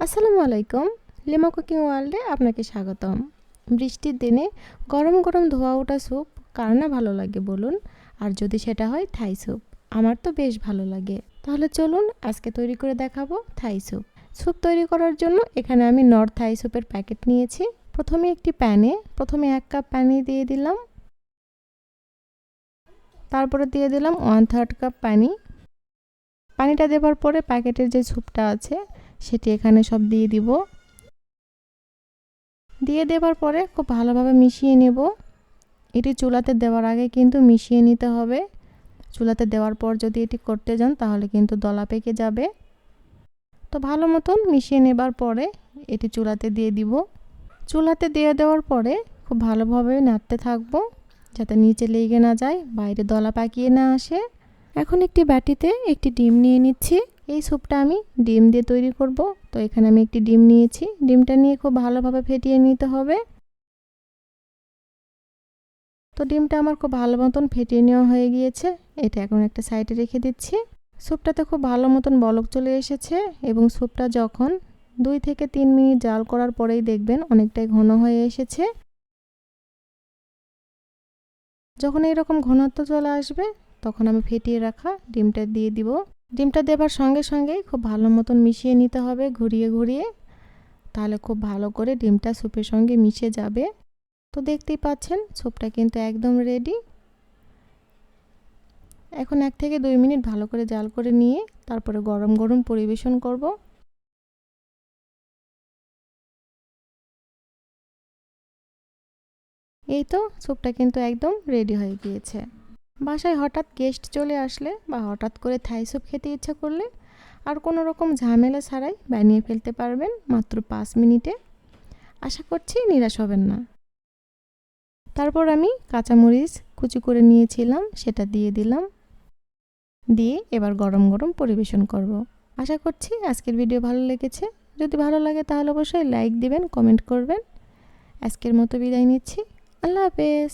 আসসালামু আলাইকুম। Lima cooking ওয়ার্ল্ডে আপনাকে স্বাগতম। বৃষ্টির দিনে গরম গরম ধোয়া ওঠা স্যুপ কার না ভালো লাগে বলুন, আর যদি সেটা হয় থাই স্যুপ। আমার তো বেশ ভালো লাগে। তাহলে চলুন আজকে তৈরি করে দেখাবো থাই স্যুপ। স্যুপ তৈরি করার জন্য এখানে আমি নর্থ থাই স্যুপের প্যাকেট নিয়েছি। প্রথমে একটি প্যানে 1 কাপ পানি দিয়ে দিলাম। তারপরে দিয়ে দিলাম 1/3 কাপ পানি। পানিটা দেওয়ার পরে প্যাকেটের যে স্যুপটা আছে সেটি এখানে সব দিয়ে দিব। দিয়ে দেওয়ার পরে খুব ভালোভাবে মিশিয়ে নেব। এটি চুলাতে দেওয়ার আগে কিন্তু মিশিয়ে নিতে হবে। চুলাতে দেওয়ার পর যদি এটি করতে যান তাহলে কিন্তু দলা পেকে যাবে। তো ভালো মতন মিশিয়ে নেবার পরে এটি চুলাতে দিয়ে দিব। চুলাতে দিয়ে দেওয়ার পরে খুব ভালোভাবে নাড়তে থাকবো যাতে নিচে লেগে না যায়, বাইরে দলা পাকিয়ে না আসে। এখন একটি বাটিতে একটি ডিম নিয়ে নিচ্ছি। এই স্যুপটা আমি ডিম দিয়ে তৈরি করব। তো এখানে আমি একটি ডিম নিয়েছি। ডিমটা নিয়ে খুব ভালোভাবে ফেটিয়ে নিতে হবে। তো ডিমটা আমার খুব ভালো মতন ফেটিয়ে নেওয়া হয়ে গিয়েছে। এটা এখন একটা সাইডে রেখে দিচ্ছি। স্যুপটাতে খুব ভালো মতন বলক চলে এসেছে এবং স্যুপটা যখন 2 থেকে 3 মিনিট জাল করার পরেই দেখবেন অনেকটাই ঘন হয়ে এসেছে। যখন এইরকম ঘনত্ব চলে আসবে তখন আমি ফেটিয়ে রাখা ডিমটা দিয়ে দিব। ডিমটা দেবার সঙ্গে সঙ্গেই খুব ভালো মতন মিশিয়ে নিতে হবে ঘুরিয়ে ঘুরিয়ে, তাহলে খুব ভালো করে ডিমটা স্যুপের সঙ্গে মিশে যাবে। তো দেখতেই পাচ্ছেন স্যুপটা কিন্তু একদম রেডি। এখন 1 থেকে 2 মিনিট ভালো করে জাল করে নিয়ে তারপরে গরম গরম পরিবেশন করব। এই তো স্যুপটা কিন্তু একদম রেডি হয়ে গিয়েছে। বাসায় হঠাৎ গেস্ট চলে আসলে বা হঠাৎ করে থাই স্যুপ খেতে ইচ্ছা করলে আর কোনো রকম ঝামেলা ছাড়াই বানিয়ে ফেলতে পারবেন মাত্র 5 মিনিটে। আশা করছি নিরাশ হবেন না। তারপর আমি কাঁচামরিচ কুচি করে নিয়েছিলাম, সেটা দিয়ে দিলাম। দিয়ে এবার গরম গরম পরিবেশন করব। আশা করছি আজকের ভিডিও ভালো লেগেছে। যদি ভালো লাগে তাহলে অবশ্যই লাইক দিবেন, কমেন্ট করবেন। আজকের মতো বিদায় নিচ্ছি। আল্লাহ হাফেজ।